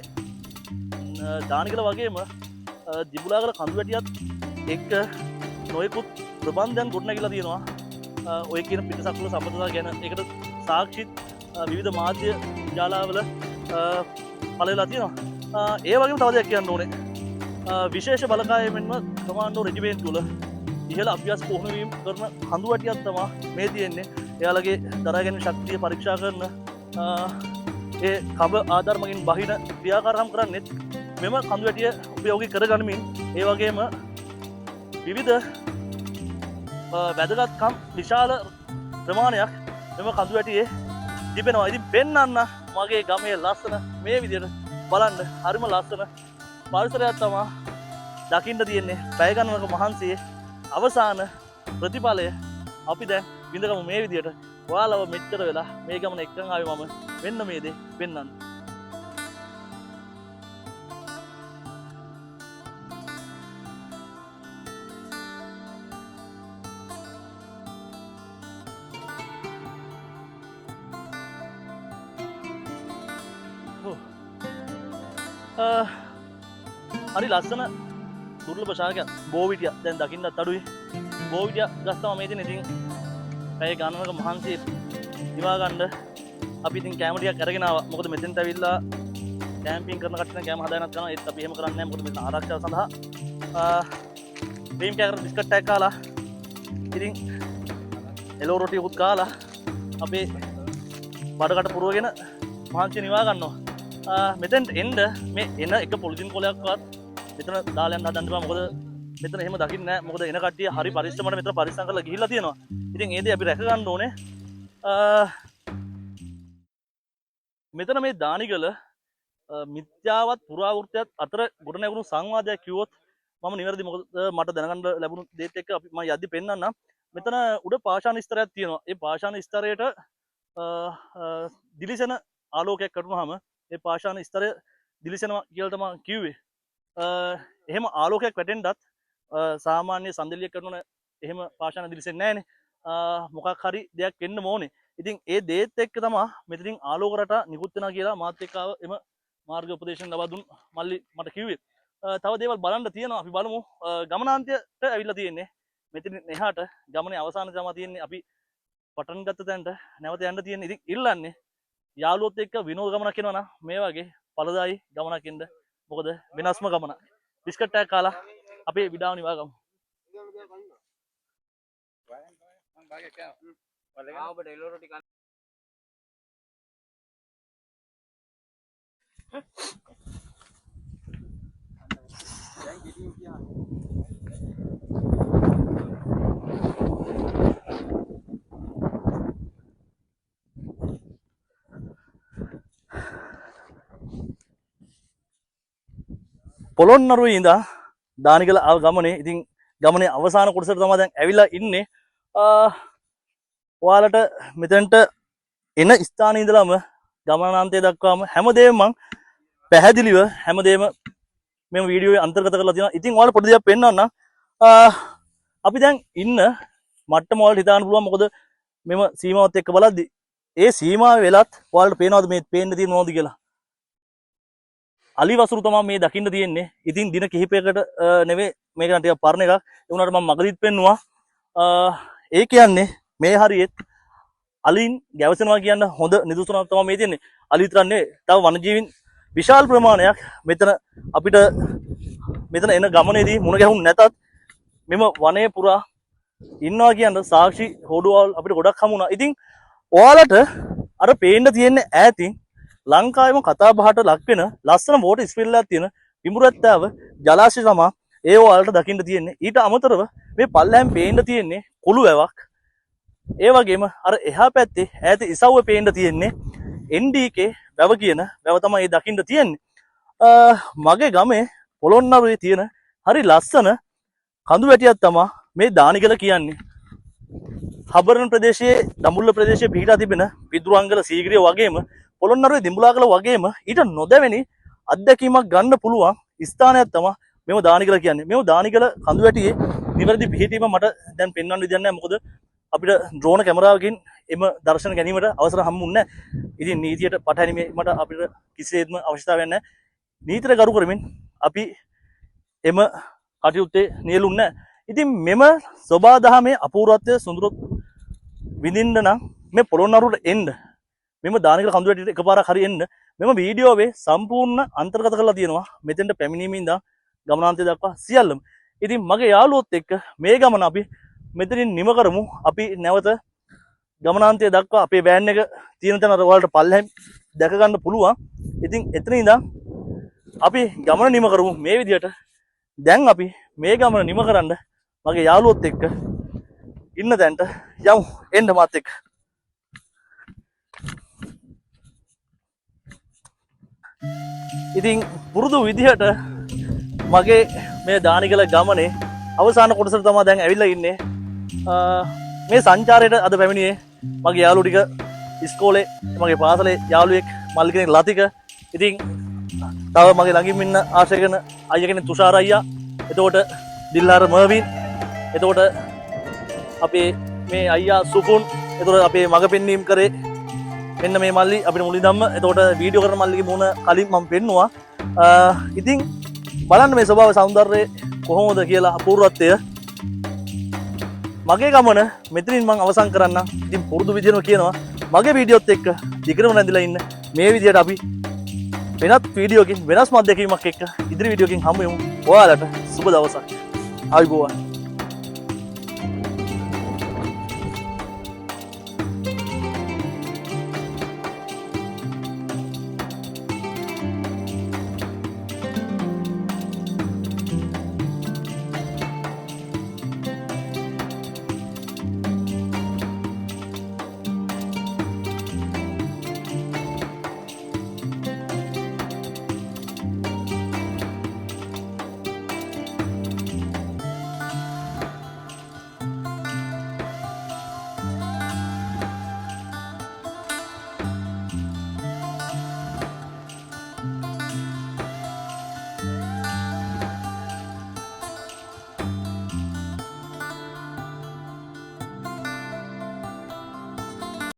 දානිගල වගේම දිබුලාගල කඳුවැටියත් එක්ක නොයෙකුත් ප්‍රබන්ධයන් ගොඩනැගිලා තියෙනවා. ඔය කියන පිටසක්වල සම්බන්ධතාව ගැන ඒකට සාක්ෂිත් විවිධ මාධ්‍ය ජාලාවල පළවෙලා තියෙනවා. ඒ වගේම තව දෙයක් කියන්න ඕනේ. විශේෂ බලකායමෙන්ම කමාන්ඩෝ රෙජිමේන්තුව වල ඉහළ අභ්‍යාස පුහුණුවීම් කරන කඳුවැටියක් තමයි මේ තියෙන්නේ. එයාලගේ දරා ගැනීම ශක්තිය පරීක්ෂා කරන ඒ කබ ආධාරමගින් බහින ක්‍රියාකාරකම් කරන්නෙත් මෙම කඳුවැටිය උපයෝගී කරගනිමින් ඒ වගේම විවිධ වැදගත්කම් විශාල ප්‍රමාණයක් මෙම කඳුවැටියේ තිබෙනවා. ඉතින් පෙන්වන්න මගේ ගමේ ලස්සන මේ විදිහට බලන්න හරිම ලස්සන පරිසරයක් තමයි දකින්න තියෙන්නේ. පැය ගණනක මහන්සියේ අවසාන ප්‍රතිඵලය අපි දැන් විඳගමු මේ විදිහට. ඔයාලව මෙච්චර වෙලා මේ ගමන එක්කන් ආවේ මම මෙන්න මේ දේ පෙන්වන්න. හරි ලස්සන දුර්ලභ ශාකයක් බෝවිටිය දැන් දකින්නත් අඩුයි. බෝවිටිය ගස් තමයි මේ තියෙන. ඉතින් පැය ගණනක මහන්සිය දිවා ගන්න අපි ඉතින් කැම ටිකක් අරගෙන ආවා. මොකද මෙතෙන්ට ඇවිල්ලා කැම්පින් කරන කට්ටිය කැම හදාගෙනත් කරනවා. ඒත් අපි එහෙම කරන්නේ නැහැ. මොකද මෙතන ආරක්ෂාව සඳහා ක්‍රීම් කෑකර බිස්කට් එකක් කාලා ඉතින් එලෝ රොටියකුත් කාලා අපේ බඩකට පුරවගෙන මහන්සිය නිවා ගන්නවා. මෙතෙන්ට එන්න මේ එන එක පොලිතින් කොලයක්වත් මෙතන දාලා යන්න හදන්න බෑ. මොකද මෙතන එහෙම දකින්නේ නැහැ. මොකද එන කට්ටිය හරි පරිස්සමකට මෙතන පරිස්සම් කරලා ගිහිල්ලා තියෙනවා. ඉතින් ඒ දේ අපි රැක ගන්න ඕනේ. මෙතන මේ දානිගල මිත්‍යාවත් පුරාවෘත්තයත් අතර ගොඩ නැගුණු සංවාදයක් කිව්වොත් මම නිවැරදි. මොකද මට දැනගන්න ලැබුණු දේත් එක්ක අපි මම යද්දි පෙන්නන්නම්. මෙතන උඩ පාෂාණ ස්තරයක් තියෙනවා. ඒ පාෂාණ ස්තරයට දිලිසෙන ආලෝකයක් කරුණාම ඒ පාෂාණ ස්තරය දිලිසෙනවා කියලා තමයි කිව්වේ. එහෙම ආලෝකයක් වැටෙන්නත් සාමාන්‍ය සඳලියක් කරන එහෙම පාෂාණ දිලිසෙන්නේ නැහනේ. මොකක් හරි දෙයක් වෙන්න ඕනේ. ඉතින් ඒ දේත් එක්ක තමයි මෙතනින් ආලෝක රටා නිකුත් වෙනවා කියලා මාත් එක්ක ආව එම මාර්ග උපදේශන ලබා දුන් මල්ලි මට කිව්වේ. තව දේවල් බලන්න තියෙනවා. අපි බලමු. ගමනාන්තයට ඇවිල්ලා තියෙන්නේ. මෙතනින් එහාට ගමනේ අවසාන තමයි තියෙන්නේ. අපි පටන් ගත්ත තැනට නැවත යන්න තියෙන්නේ. ඉතින් ඉල්ලන්නේ යාළුවොත් එක්ක විනෝද ගමනක් යනවා නම් මේ වගේ ඵලදායි ගමනක් එන්න. මොකද වෙනස්ම ගමනක්. බිස්කට් එකක් කාලා අපේ විඩාව නිවා ගමු. ඔබට එලෝ රොටි කන්න දැන් ගෙඩියෙන් කියන්නේ පොළොන්නරුවේ ඉඳන් දානිගල ආව ගමනේ. ඉතින් ගමනේ අවසාන කොටසට තමයි දැන් ඇවිල්ලා ඉන්නේ. ඔයාලට මෙතනට එන ස්ථානයේ ඉඳලම ගමනාන්තය දක්වාම හැමදේම මම පැහැදිලිව හැමදේම මේ වීඩියෝවේ අන්තර්ගත කරලා තියෙනවා. ඉතින් ඔයාලට පොඩි දෙයක් පෙන්නන්න. අපි දැන් ඉන්න මට්ටම වලට හිතාන්න පුළුවන්. මොකද මෙම සීමාවත් එක්ක බලද්දි ඒ සීමාවේ වෙලත් ඔයාලට පේනවද මේ පේන්න තියෙන මොනවද කියලා? අලි වසුරු තමයි මේ දකින්න තියෙන්නේ. ඉතින් දින කිහිපයකට නෙවෙයි මේක නම් ටිකක් පරණ එකක්. ඒ වුණාට මම මගදීත් පෙන්නුවා. ඒ කියන්නේ මේ හරියෙත් අලින් ගැවසෙනවා කියන්න හොඳ නිදසුනක් තමයි මේ තියෙන්නේ. අලි විතරන්නේ තව වනජීවීන් විශාල ප්‍රමාණයක් මෙතන අපිට මෙතන එන ගමනේදී මුණ ගැහුන්නේ නැතත් මෙම වනයේ පුරා ඉන්නවා කියන්න සාක්ෂි හොඩුවල් අපිට ගොඩක් හමුණා. ඉතින් ඔයාලට අර පේන්න තියෙන්නේ ඈතින් ලංකාවේම කතා බහට ලක් වෙන ලස්සන වෝටර් ස්ප්‍රින්ක්ලර් එකක් තියෙන විමුරත්තාව ජලාශය තමයි ඒ ඔයාලට දකින්න තියෙන්නේ. ඊට අමතරව මේ පල්ලෙහෙන් පේන්න තියෙන්නේ කුළු වැවක්. ඒ වගේම අර එහා පැත්තේ ඈත ඉසව්ව පේන්න තියෙන්නේ NDK වැව කියන වැව තමයි ඒ දකින්න තියෙන්නේ. මගේ ගමේ පොළොන්නරුවේ තියෙන හරි ලස්සන කඳු වැටියක් තමයි මේ දානිගල කියන්නේ. හබරන් ප්‍රදේශයේ දඹුල්ල ප්‍රදේශයේ පිහිටා තිබෙන පිදුරංගල සීගිරිය වගේම පොළොන්නරුවේ දිඹුලාකල වගේම ඊට නොදැවෙනි අත්දැකීමක් ගන්න පුළුවන් ස්ථානයක් තමයි මෙව දානිගල කියන්නේ. මෙව දානිගල කඳු වැටියේ නිවැරදි පිහිටීම මට දැන් පෙන්වන්න විදියක් නැහැ. මොකද අපිට ඩ්‍රෝන කැමරාවකින් එම දර්ශන ගැනීමට අවසර හම්බුන්නේ නැහැ. ඉතින් නීතියට පටහැනිීමට අපිට කිසිසේත්ම අවශ්‍යතාවයක් නැහැ. නීතියට ගරු කරමින් අපි එම කටයුත්තේ නියලුන්නේ නැහැ. ඉතින් මෙම සෝබාදහමේ අපූර්වත්වය සොඳුරු විඳින්න නම් මේ පොළොන්නරුවට එන්න මෙම දානිගල කඳු වැටියට එකපාරක් හරි එන්න මෙම වීඩියෝවේ සම්පූර්ණ අන්තර්ගත කරලා තියෙනවා මෙතෙන්ට පැමිණීමේ ඉඳන් ගමනාන්තය දක්වා සියල්ලම. ඉතින් මගේ යාළුවොත් එක්ක මේ ගමන අපි මෙතනින් නිම කරමු. අපි නැවත ගමනාන්තය දක්වා අපේ වෑන් එක තියෙන තැන ඔයාලට පල්ලෙහෙන් දැක ගන්න පුළුවන්. ඉතින් එතන ඉඳන් අපි ගමන නිම කරමු මේ විදියට. දැන් අපි මේ ගමන නිම කරන්න මගේ යාළුවොත් එක්ක ඉන්න තැනට යමු. එන්න මාත් එක්ක. ඉතින් පුරුදු විදිහට මගේ මේ දානිගල ගමනේ අවසාන කොටසට තමයි දැන් ඇවිල්ලා ඉන්නේ. මේ සංචාරයට අද පැමිණියේ මගේ යාළුවෝ ටික ඉස්කෝලේ මගේ පාසලේ යාළුවෙක් මල්ලි කෙනෙක් ලතික. ඉතින් තව මගේ ළඟින් ඉන්න ආශ්‍රය කරන අයියා කෙනෙක් තුෂාර අයියා. එතකොට දිල්ලාර මර්වින්. එතකොට අපේ මේ අයියා සුපුන්. එතකොට අපේ මග පෙන්වීම කරේ මෙන්න මේ මල්ලි අපිට මුලින් ධම්ම. එතකොට වීඩියෝ කරන මල්ලිගේ මුණ කලින් මම පෙන්නුවා. ඉතින් බලන්න මේ ස්වභාව සෞන්දර්යය කොහොමද කියලා අපූර්වත්වය. මගේ ගමන මෙතනින් මම අවසන් කරන්න. ඉතින් පුරුදු විදිහටම කියනවා මගේ වීඩියෝත් එක්ක දිගටම නැඳලා ඉන්න. මේ විදිහට අපි වෙනත් වීඩියෝකින් වෙනස් අත්දැකීමක් එක්ක ඉදිරි වීඩියෝකින් හමු වෙමු. ඔයාලට සුබ දවසක්. ආයුබෝවන්.